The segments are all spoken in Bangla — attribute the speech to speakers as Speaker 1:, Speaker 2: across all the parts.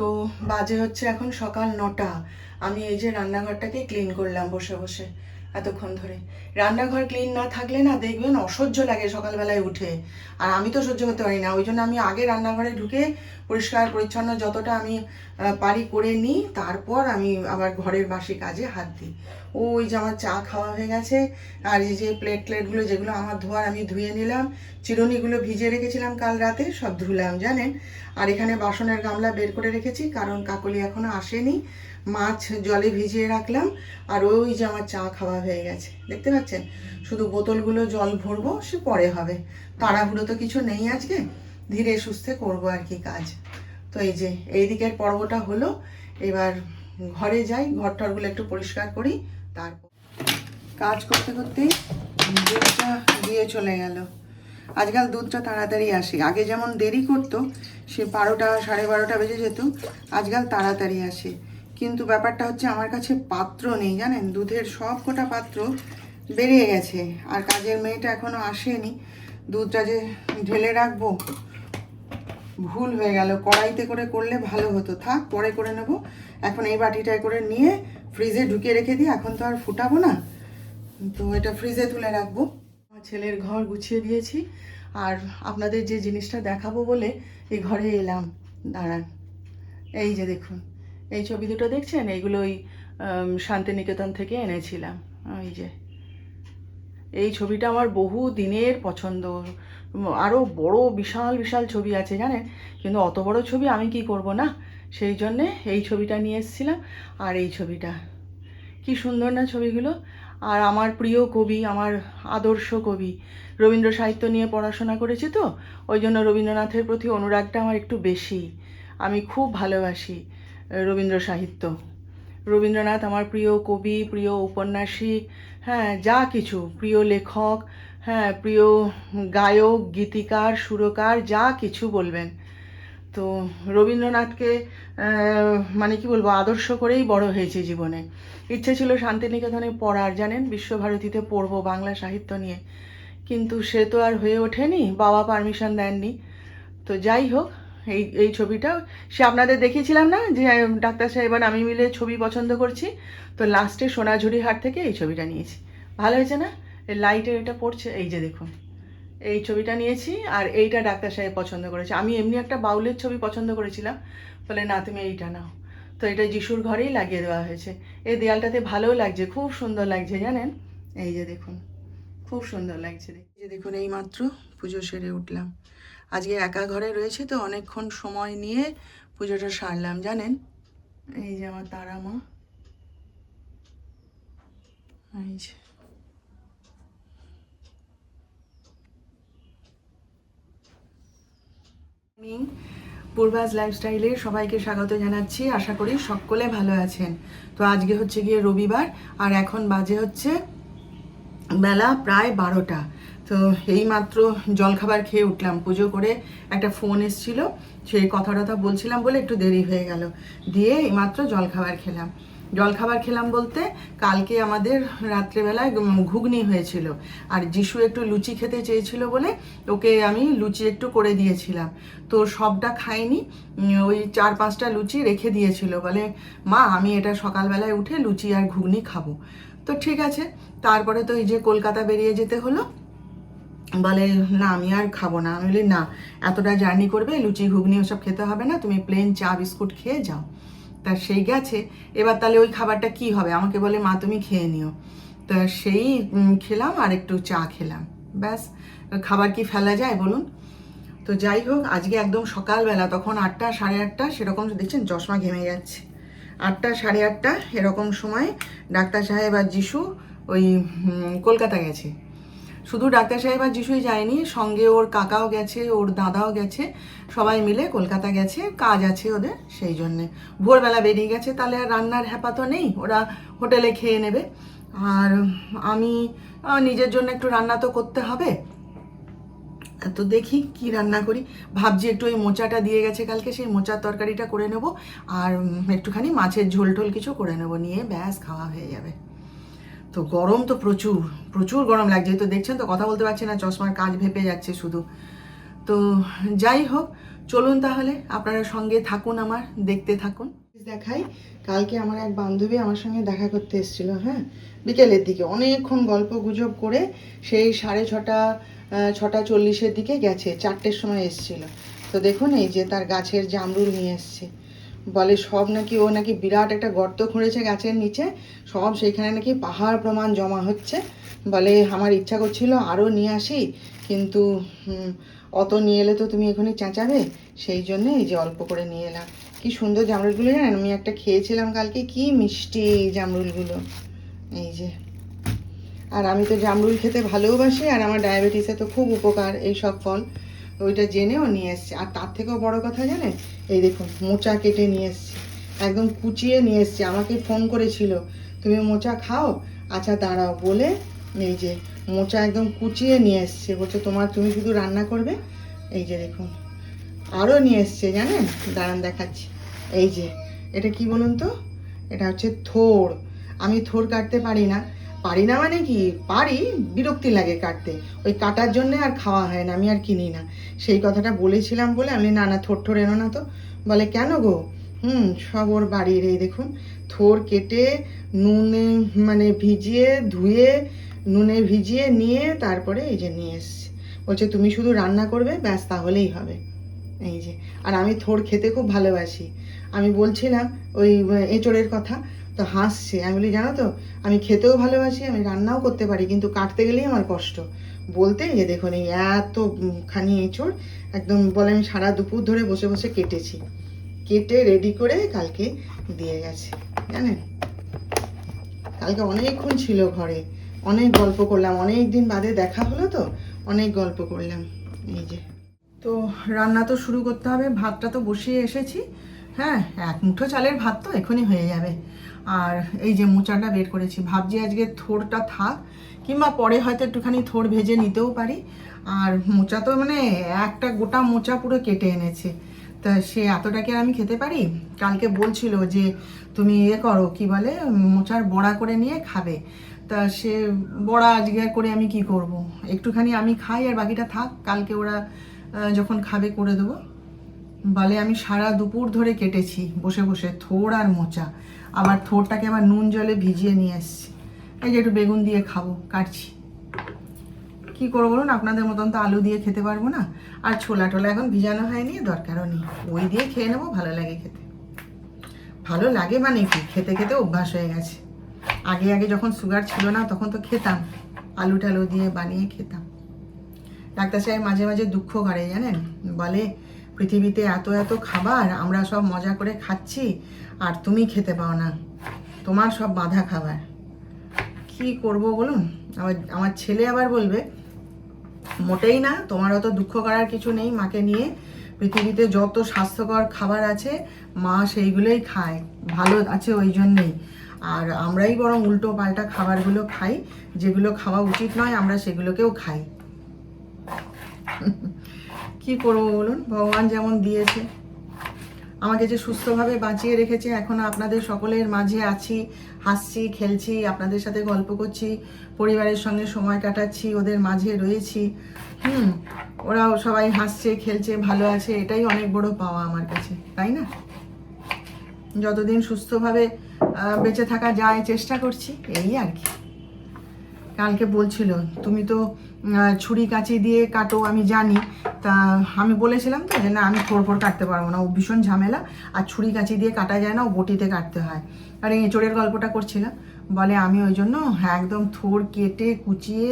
Speaker 1: তো বাজে হচ্ছে এখন সকাল 9টা। আমি এই যে রান্নাঘরটাকে ক্লিন করলাম বসে বসে এতক্ষণ ধরে। রান্নাঘর ক্লিন না থাকলে না দেখবেন অসহ্য লাগে সকালবেলায় উঠে, আর আমি তো সহ্য করতে পারি না। ওই জন্য আমি আগে রান্নাঘরে ঢুকে পরিষ্কার পরিচ্ছন্ন যতটা আমি পারি করে নিই, তারপর আমি আবার ঘরের বাসি কাজে হাত দিই। ওই যে আমার চা খাওয়া হয়ে গেছে, আর এই যে প্লেটগুলো যেগুলো আমার ধোয়ার আমি ধুয়ে নিলাম। চিরুনিগুলো ভিজে রেখেছিলাম কাল রাতে, সব ধুলাম জানেন। আর এখানে বাসনের গামলা বের করে রেখেছি, কারণ কাকলি এখনো আসেনি। মাছ জলে ভিজিয়ে রাখলাম। আর ওই যে আমার চা খাওয়া হয়ে গেছে, দেখতে পাচ্ছেন। শুধু বোতলগুলো জল ভরবো, সে পরে হবে। তাড়াহুড়ো তো কিছু নেই আজকে, ধীরে সুস্থে করবো আর কি কাজ। তো এই যে এই দিকের পর্বটা হলো। এবার ঘরে যাই, ঘর টরগুলো একটু পরিষ্কার করি, তারপর কাজ করতে করতেই দুধটা দিয়ে চলে গেল। আজকাল দুধটা তাড়াতাড়ি আসে, আগে যেমন দেরি করতো, সে 12টা 12:30 বেজে যেত, আজকাল তাড়াতাড়ি আসে। কিন্তু ব্যাপারটা হচ্ছে আমার কাছে পাত্র নেই জানেন, দুধের সব কটা পাত্র বেরিয়ে গেছে, আর কাজের মেয়েটা এখনও আসেনি। দুধটা যে ঢেলে রাখবো ভুল হয়ে গেল, কড়াইতে করে করলে ভালো হতো, থাক পরে করে নেব। এখন এই বাটিটায় করে নিয়ে ফ্রিজে ঢুকিয়ে রেখে দিই, এখন তো আর ফুটাবো না, তো এটা ফ্রিজে তুলে রাখবো। আমার ছেলের ঘর গুছিয়ে দিয়েছি, আর আপনাদের যে জিনিসটা দেখাবো বলে এই ঘরে এলাম। দাঁড়ান, এই যে দেখুন, এই ছবি দুটো দেখছেন, এইগুলো ওই শান্তিনিকেতন থেকে এনেছিলাম। ওই যে এই ছবিটা আমার বহু দিনের পছন্দ। আরও বড় বিশাল বিশাল ছবি আছে জানেন, কিন্তু অত বড় ছবি আমি কি করব না, সেই জন্যে এই ছবিটা নিয়ে এসেছিলাম। আর এই ছবিটা কি সুন্দর না ছবিগুলো। আর আমার প্রিয় কবি, আমার আদর্শ কবি, রবীন্দ্র সাহিত্য নিয়ে পড়াশোনা করেছি, তো ওই জন্য রবীন্দ্রনাথের প্রতি অনুরাগটা আমার একটু বেশি। আমি খুব ভালোবাসি রবীন্দ্র সাহিত্য। রবীন্দ্রনাথ আমার প্রিয় কবি, প্রিয় ঔপন্যাসিক, হ্যাঁ যা কিছু, প্রিয় লেখক, হ্যাঁ প্রিয় গায়ক, গীতিকার, সুরকার, যা কিছু বলবেন। তো রবীন্দ্রনাথকে মানে কি বলবো, আদর্শ করেই বড় হয়েছে জীবনে। ইচ্ছে ছিল শান্তিনিকেতনে পড়ার, জানেন, বিশ্বভারতীতে পড়বো বাংলা সাহিত্য নিয়ে, কিন্তু সে তো আর হয়ে ওঠেনি, বাবা পারমিশন দেননি। তো যাই হোক, এই এই ছবিটা সে আপনাদের দেখিয়েছিলাম না, যে ডাক্তার সাহেব আর আমি মিলে ছবি পছন্দ করছি, তো লাস্টে সোনাঝুরি হাট থেকে এই ছবিটা নিয়েছি। ভালো হয়েছে না? লাইটের এটা পড়ছে, এই যে দেখুন, এই ছবিটা নিয়েছি। আর এইটা ডাক্তার সাহেব পছন্দ করেছে। আমি এমনি একটা বাউলের ছবি পছন্দ করেছিলাম, বলে না তুমি এইটা নাও। তো এটা যিশুর ঘরেই লাগিয়ে দেওয়া হয়েছে। এই দেয়ালটাতে ভালোও লাগছে, খুব সুন্দর লাগছে জানেন। এই যে দেখুন, খুব সুন্দর লাগছে। এই যে দেখুন, এই মাত্র পুজো সেরে উঠলাম। আজকে একা ঘরে রয়েছে, তো অনেকক্ষণ সময় নিয়ে পুজোটা সারলাম জানেন। এই যে আমার তারা মা, এই যে পূর্বাজ লাইফস্টাইলে সবাইকে স্বাগত জানাচ্ছি। আশা করি সকলে ভালো আছেন। তো আজকে হচ্ছে গিয়ে রবিবার, আর এখন বাজে হচ্ছে বেলা প্রায় 12টা। তো এই মাত্র জলখাবার খেয়ে উঠলাম, পুজো করে একটা ফোন এসেছিল, সেই কথা বলছিলাম বলে একটু দেরি হয়ে গেল, দিয়ে এইমাত্র জলখাবার খেলাম। জলখাবার খেলাম বলতে, কালকে আমাদের রাত্রেবেলায় ঘুগনি হয়েছিল, আর যিশু একটু লুচি খেতে চেয়েছিল বলে ওকে আমি লুচি একটু করে দিয়েছিলাম। তো সবটা খাইনি, ওই 4-5টা লুচি রেখে দিয়েছিল, বলে মা আমি এটা সকালবেলায় উঠে লুচি আর ঘুগনি খাবো। তো ঠিক আছে। তারপরে তো এই যে কলকাতা বেরিয়ে যেতে হলো, বলে না আমি আর খাবো না। আমি বলি না, এতটা জার্নি করবে, লুচি ঘুগনি ওসব খেতে হবে না, তুমি প্লেন চা বিস্কুট খেয়ে যাও। তা সেই গেছে। এবার তাহলে ওই খাবারটা কি হবে, আমাকে বলে মা তুমি খেয়ে নিও। তা সেই খেলাম, আর একটু চা খেলাম, ব্যাস। খাবার কি ফেলা যায় বলুন? তো যাই হোক, আজকে একদম সকালবেলা, তখন 8টা 8:30 সেরকম, দেখছেন চশমা ঘেমে যাচ্ছে, 8টা 8:30 এরকম সময় ডাক্তার সাহেব আর যিশু ওই কলকাতা গেছে। শুধু ডাক্তার সাহেব আর যিশুই যায়নি, সঙ্গে ওর কাকাও গেছে, ওর দাদাও গেছে, সবাই মিলে কলকাতা গেছে, কাজ আছে ওদের, সেই জন্যে ভোরবেলা বেরিয়ে গেছে। তাহলে আর রান্নার হ্যাপা তো নেই, ওরা হোটেলে খেয়ে নেবে। আর আমি নিজের জন্য একটু রান্না তো করতে হবে। তো দেখি কি রান্না করি, ভাবছি একটু ওই মোচাটা দিয়ে গেছে কালকে, সেই মোচার তরকারিটা করে নেব, আর একটুখানি মাছের ঝোল টোল কিছু করে নেব, নিয়ে ব্যাস খাওয়া হয়ে যাবে। তো গরম তো প্রচুর প্রচুর গরম লাগছে, তো দেখছেন তো কথা বলতে পারছি না, চশমার কাজ ভেপে যাচ্ছে শুধু। তো যাই হোক, চলুন তাহলে আপনারা সঙ্গে থাকুন, আমার দেখতে থাকুন। দেখাই, কালকে আমার এক বান্ধবী আমার সঙ্গে দেখা করতে এসেছিলো, হ্যাঁ, বিকেলের দিকে অনেকক্ষণ গল্প গুজব করে সেই 6:30 6:40 দিকে গেছে, 4টের সময় এসেছিলো। তো দেখুন এই যে তার গাছের জামরুল নিয়ে এসছে, বলে সব নাকি ও নাকি বিরাট একটা গর্ত খুঁড়েছে গাছের নিচে, সব সেইখানে নাকি পাহাড় প্রমাণ জমা হচ্ছে। বলে আমার ইচ্ছা করছিল আরও নিয়ে আসি, কিন্তু অত নিয়ে এলে তো তুমি এখনই চেঁচাবে, সেই জন্য এই যে অল্প করে নিয়ে এলাম। কি সুন্দর জামরুলগুলো জানেন, আমি একটা খেয়েছিলাম কালকে, কি মিষ্টি জামরুলগুলো, এই যে। আর আমি তো জামরুল খেতে ভালোবাসি, আর আমার ডায়াবেটিসে তো খুব উপকার এই সব ফল, ওইটা জেনেও নিয়ে এসছে। আর তার থেকেও বড় কথা জানেন, এই দেখুন মোচা কেটে নিয়ে এসছে, একদম কুচিয়ে নিয়ে এসছে। আমাকে ফোন করেছিল, তুমি মোচা খাও, আচ্ছা দাঁড়াও বলে এই যে মোচা একদম কুচিয়ে নিয়ে এসছে, বলছে তুমি শুধু রান্না করবে। এই যে দেখুন আরও নিয়ে এসছে জানেন, দাঁড়ান দেখাচ্ছি। এই যে এটা কি বলুন তো, এটা হচ্ছে থোর। আমি থোর কাটতে পারি না, মানে কি পারি, বিরক্তি লাগে কাটতে, ওই কাটার জন্যে আর খাওয়া হয় না, আমি আর কিনি না। সেই কথাটা বলেছিলাম বলে আমি না থোর এনো না তো। বলে কেন গো, সব ওর বাড়ির। এই দেখুন থোর কেটে নুনে মানে ভিজিয়ে ধুয়ে নুনে ভিজিয়ে নিয়ে তারপরে এই যে নিয়ে এসছে, বলছে তুমি শুধু রান্না করবে, ব্যাস তাহলেই হবে। এই যে, আর আমি থোর খেতে খুব ভালোবাসি। আমি বলছিলাম ওই এঁচোড়ের কথা, তো হাসছে। আমি বলি জানো তো, আমি খেতেও ভালোবাসি, আমি রান্নাও করতে পারি, কিন্তু কাটতে গেলেই আমার কষ্ট। বলতে যে দেখুন এই এতখানি এঁচোড় একদম, বলে আমি সারা দুপুর ধরে বসে বসে কেটেছি, কেটে রেডি করে কালকে দিয়ে গেছে জানেন। কালকে অনেকক্ষণ ছিল ঘরে, অনেক গল্প করলাম, অনেক দিন বাদে দেখা হলো তো অনেক গল্প করলাম। এই যে, তো রান্না তো শুরু করতে হবে, ভাতটা তো বসিয়ে এসেছি, হ্যাঁ, 1 মুঠো চালের ভাত তো এখনই হয়ে যাবে। আর এই যে মোচাটা বের করেছি, ভাবছি আজকে থোরটা থাক, কিংবা পরে হয়তো একটুখানি থোর ভেজে নিতেও পারি। আর মোচা তো মানে একটা গোটা মোচা পুরো কেটে এনেছে, তা সে এতটাকে আমি খেতে পারি। কালকে বলছিল যে তুমি করো, কি বলে, মোচার বড়া করে নিয়ে খাবে। তা সে বড়া আজকে করে আমি কি করব, একটুখানি আমি খাই আর বাকিটা থাক, কালকে ওরা যখন খাবে করে দেবো। বলে আমি সারা দুপুর ধরে কেটেছি বসে বসে থোর আর মোচা, আবার থোরটাকে আবার নুন জলে ভিজিয়ে নিয়ে এসছি। এই যে একটু বেগুন দিয়ে খাবো, কাটছি। কি করবো বলুন, আপনাদের মতন তো আলু দিয়ে খেতে পারবো না, আর ছোলা টোলা এখন ভিজানো হয়নি, দরকারও নেই, ওই দিয়ে খেয়ে নেবো। ভালো লাগে খেতে, ভালো লাগে মানে কি, খেতে খেতে অভ্যাস হয়ে গেছে। আগে যখন সুগার ছিল না তখন তো খেতাম, আলু টালু দিয়ে বানিয়ে খেতাম। ডাক্তার সাহেব মাঝে মাঝে দুঃখ করে জানেন, বলে পৃথিবীতে এত খাবার আমরা সব মজা করে খাচ্ছি, আর তুমি খেতে পাও না, তোমার সব বাঁধা খাবার। কি করব বলুন, আমার ছেলে আবার বলবে মোটেই না, তোমার অত দুঃখ করার কিছু নেই, মাকে নিয়ে পৃথিবীতে যত স্বাস্থ্যকর খাবার আছে মা সেইগুলোই খায়, ভালো আছে ওই জন্যেই। আর আমরাই বরং উল্টো পাল্টা খাবারগুলো খাই, যেগুলো খাওয়া উচিত নয় আমরা সেগুলোকেও খাই। কি করবো বলুন, ভগবান যেমন দিয়েছে, আমাকে যে সুস্থভাবে বাঁচিয়ে রেখেছে, এখনো আপনাদের সকলের মাঝে আছি, হাসছি খেলছি, আপনাদের সাথে গল্প করছি, পরিবারের সঙ্গে সময় কাটাচ্ছি, ওদের মাঝে রয়েছি, ওরাও সবাই হাসছে খেলছে ভালো আছে, এটাই অনেক বড় পাওয়া আমার কাছে, তাই না? যতদিন সুস্থভাবে বেঁচে থাকা যায় চেষ্টা করছি, এই আর কি। কালকে বলছিল তুমি তো ছুরি কাঁচি দিয়ে কাটো, আমি জানি, তা আমি বলেছিলাম তো যে না আমি থোড় কাটতে পারবো না, ও ভীষণ ঝামেলা, আর ছুরি কাঁচি দিয়ে কাটা যায় না, ও বটিতে কাটতে হয়। আর এই এঁচোড়ের গল্পটা করছিলাম, বলে আমি ওই জন্য একদম থোড় কেটে কুচিয়ে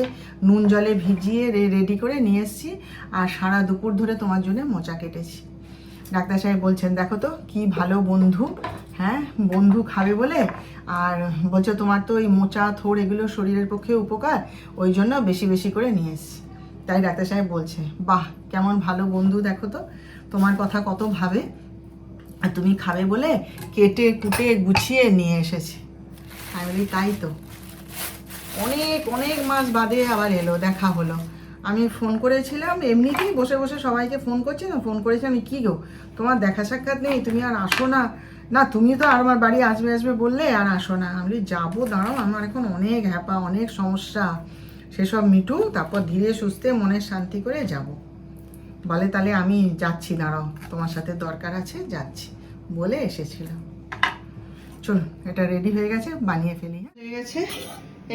Speaker 1: নুন জলে ভিজিয়ে রেডি করে নিয়ে এসেছি, আর সারা দুপুর ধরে তোমার জন্য মোচা কেটেছি। ডাক্তার সাহেব বলছেন দেখো তো কি ভালো বন্ধু, হ্যাঁ বন্ধু খাবে বলে, আর বলছে তোমার তো ওই মোচা থোড় এগুলো শরীরের পক্ষে উপকার, ওই জন্য বেশি বেশি করে নিয়ে এসছি। তাই ডাক্তার সাহেব বলছে বাহ কেমন ভালো বন্ধু, দেখো তো তোমার কথা কত ভাবে, আর তুমি খাবে বলে কেটে কুটে গুছিয়ে নিয়ে এসেছে। আমি বলি তাই তো, অনেক মাস বাদে আবার এলো, দেখা হলো। আমি ফোন করেছিলাম এমনিতেই বসে বসে সবাইকে ফোন করছি না, ফোন করেছিলাম কি গো তোমার দেখা সাক্ষাৎ নেই, তুমি আর আসো না, না তুমি তো আর আমার বাড়ি আসবে বললে আর আসো না। আমি যাবো, দাঁড়াও, আমার এখন অনেক হ্যাপা, অনেক সমস্যা, সেসব মিটু, তারপর ধীরে সুস্থে মনের শান্তি করে যাব। বলে তাহলে আমি যাচ্ছি, দাঁড়াও তোমার সাথে দরকার আছে, যাচ্ছি বলে এসেছিলাম। চলো এটা রেডি হয়ে গেছে, বানিয়ে ফেলি। হয়ে গেছে,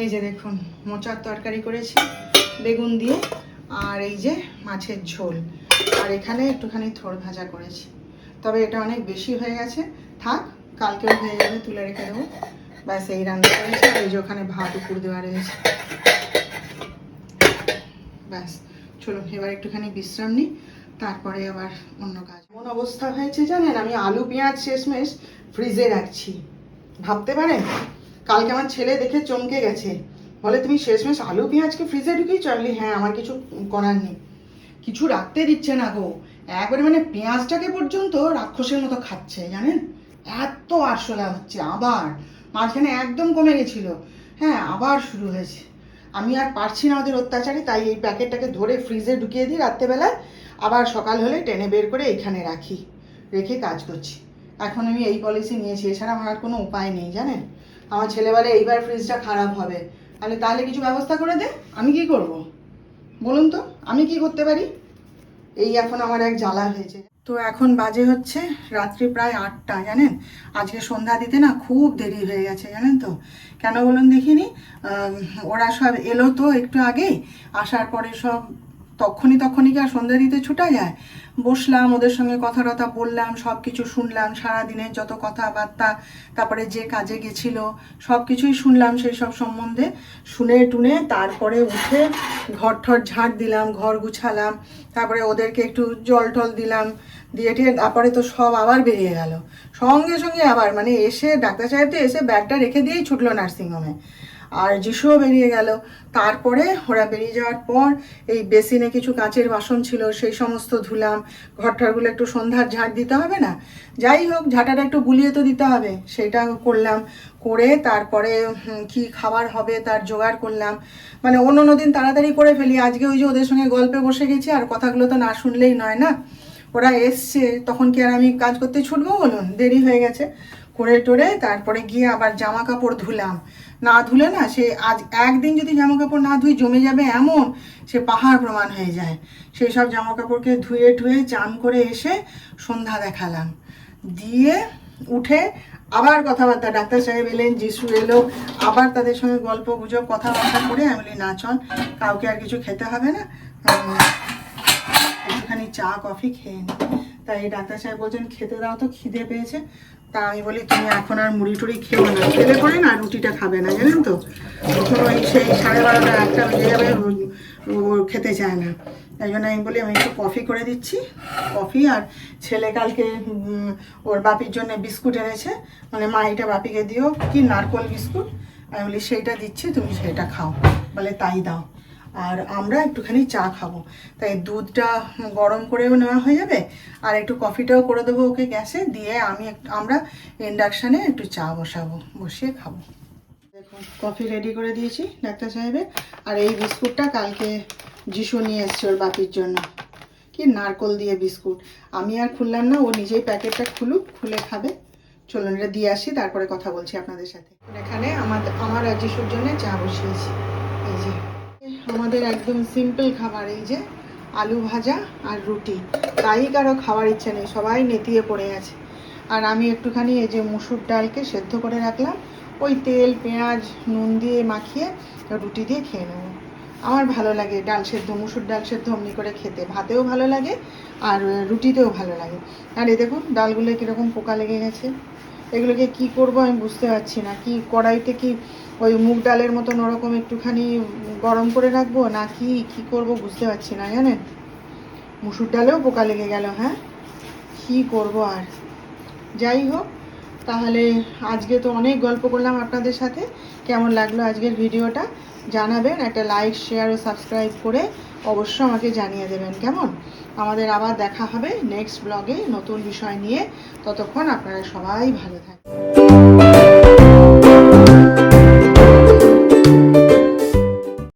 Speaker 1: এই যে দেখুন মোচার তরকারি করেছি বেগুন দিয়ে, আর এই যে মাছের ঝোল, আর এখানে একটুখানি থোড় ভাজা করেছি। তবে এটা অনেক বেশি হয়ে গেছে, থাক কালকেও হয়ে যাবে, তুলে রেখে দেবো। ব্যাস এই রান্না করেছি, আর এই যে ওখানে ভাত উপর দেওয়া রয়েছে। ব্যাস চলো এবার একটুখানি বিশ্রাম নিই, তারপরে আবার অন্য কাজ। এমন অবস্থা হয়েছে জানেন, আমি আলু পেঁয়াজ শেষমেশ ফ্রিজে রাখছি, ভাবতে পারেন। কালকে আমার ছেলে দেখে চমকে গেছে, বলে তুমি শেষমেশ আলু পেঁয়াজকে ফ্রিজে ঢুকিয়েছো? আমি হ্যাঁ, আমার কিছু করার নেই, কিছু রাখতে দিচ্ছে না গো। একবারে মানে পেঁয়াজটাকে পর্যন্ত রাক্ষসের মতো খাচ্ছে জানেন, এত আরশোলা হচ্ছে। আবার মাঝখানে একদম কমে গেছিল, হ্যাঁ আবার শুরু হয়েছে। আমি আর পারছি না ওদের অত্যাচারে, তাই এই প্যাকেটটাকে ধরে ফ্রিজে ঢুকিয়ে দিই রাত্রেবেলায়, আবার সকাল হলে টেনে বের করে এইখানে রাখি, রেখে কাজ করছি। এখন আমি এই পলিসি নিয়েছি, এছাড়া আমার আর কোনো উপায় নেই জানেন। আমার ছেলে বলে এইবার ফ্রিজটা খারাপ হবে, তাহলে কিছু ব্যবস্থা করে দে। আমি কি করব বলুন তো, আমি কি করতে পারি? এই এখন আমার এক জ্বালা হয়েছে। তো এখন বাজে হচ্ছে রাত্রি প্রায় 8টা জানেন। আজকে সন্ধ্যা দিতে না খুব দেরি হয়ে গেছে জানেন তো। কেন বলুন দেখিনি, ওরা সব এলো তো একটু আগেই, আসার পরে সব তখনই কি আর সন্ধ্যা দিতে ছুটা যায়। বসলাম, ওদের সঙ্গে কথা টথা বললাম, সব কিছু শুনলাম, সারাদিনের যত কথাবার্তা, তারপরে যে কাজে গেছিল সব কিছুই শুনলাম, সেই সব সম্বন্ধে শুনে টুনে তারপরে উঠে ঘর ঠর ঝাঁট দিলাম, ঘর গুছালাম, তারপরে ওদেরকে একটু জল টল দিলাম, দিয়ে টিয়ে তারপরে তো সব আবার বেরিয়ে গেল। সঙ্গে সঙ্গে আবার মানে এসে ডাক্তার সাহেব তো এসে ব্যাগটা রেখে দিয়েই ছুটলো নার্সিংহোমে, আর যিশুও বেরিয়ে গেল। তারপরে ওরা বেরিয়ে যাওয়ার পর এই বেসিনে কিছু কাঁচের বাসন ছিল, সেই সমস্ত ধুলাম, ঘরটারগুলো একটু সন্ধ্যার ঝাঁট দিতে হবে না, যাই হোক ঝাঁটাটা একটু বুলিয়ে তো দিতে হবে, সেটা করলাম। করে তারপরে কি খাবার হবে তার জোগাড় করলাম। মানে অন্য দিন তাড়াতাড়ি করে ফেলি, আজকে ওই যে ওদের সঙ্গে গল্পে বসে গেছি, আর কথাগুলো তো না শুনলেই নয় না। ওরা এসছে তখন কি আর আমি কাজ করতে ছুটবো বলুন, দেরি হয়ে গেছে। করে টোরে তারপরে গিয়ে আবার জামা কাপড় ধুলাম, না ধুলে না সে আজ একদিন যদি জামা কাপড় না ধুই জমে যাবে এমন, সে পাহাড় প্রমাণ হয়ে যায়। সেই সব জামা কাপড়কে ধুয়ে টুয়ে চান করে এসে সন্ধ্যা দেখালাম, দিয়ে উঠে আবার কথাবার্তা, ডাক্তার সাহেব এলেন, যিশু এলো, আবার তাদের সঙ্গে গল্প গুজব কথাবার্তা করে আমি বলি না চল, কাউকে আর কিছু খেতে হবে না, একটুখানি চা কফি খেয়ে নি। তাই ডাক্তার সাহেব বলছেন খেতে দাও তো, খিদে পেয়েছে। তা আমি বলি তুমি এখন আর মুড়ি টুড়ি খেও না, খেলে পরে না রুটিটা খাবে না জানেন তো, তখন ওই সেই 12:30 1টা বেজে যাবে, ও খেতে চায় না। তাই জন্য আমি বলি আমি একটু কফি করে দিচ্ছি, কফি। আর ছেলে কালকে ওর বাপির জন্য বিস্কুট এনেছে, মানে মা এটা বাপিকে দিও, কি নারকোল বিস্কুট। আমি বলি সেইটা দিচ্ছি, তুমি সেটা খাও, বলে তাই দাও। আর আমরা একটুখানি চা খাবো, তাই দুধটা গরম করেও নেওয়া হয়ে যাবে, আর একটু কফিটাও করে দেবো ওকে গ্যাসে দিয়ে, আমরা ইন্ডাকশানে একটু চা বসাবো, বসিয়ে খাবো। দেখুন কফি রেডি করে দিয়েছি ডাক্তার সাহেবের। আর এই বিস্কুটটা কালকে যিশু নিয়ে এসছে ওর বাপির জন্য, কি নারকোল দিয়ে বিস্কুট। আমি আর খুললাম না, ও নিজেই প্যাকেটটা খুলে খাবে। চলুন এটা দিয়ে আসি, তারপরে কথা বলছি আপনাদের সাথে। এখানে আমার আর যিশুর জন্য চা বসিয়েছি। এই যে আমাদের একদম সিম্পল খাবার, এই যে আলু ভাজা আর রুটি, তাই কারো খাওয়ার ইচ্ছে নেই, সবাই নেতিয়ে পড়ে আছে। আর আমি একটুখানি এই যে মুসুর ডালকে সেদ্ধ করে রাখলাম, ওই তেল পেঁয়াজ নুন দিয়ে মাখিয়ে রুটি দিয়ে খেয়ে নেবো। আমার ভালো লাগে ডাল সেদ্ধ, মুসুর ডাল সেদ্ধ অমনি করে খেতে, ভাতেও ভালো লাগে আর রুটিতেও ভালো লাগে। আর এই দেখুন ডালগুলো কীরকম পোকা লেগে গেছে, এগুলোকে কি করব আমি বুঝতে পারছি না। কি কড়াইতে কি ওই মুগ ডালের মতন ওরকম একটুখানি গরম করে রাখবো, না কি করব বুঝতে পারছি না জানেন। মুসুর ডালেও পোকা লেগে গেল, হ্যাঁ কি করব আর। যাই হোক, তাহলে আজকে তো অনেক গল্প করলাম আপনাদের সাথে, কেমন লাগলো আজকের ভিডিওটা জানাবেন, একটা লাইক শেয়ার ও সাবস্ক্রাইব করে অবশ্য আমাকে জানিয়ে দেবেন কেমন। আমাদের আবার দেখা হবে নেক্সট ব্লগে নতুন বিষয় নিয়ে, ততক্ষণ আপনারা সবাই ভালো থাকবেন।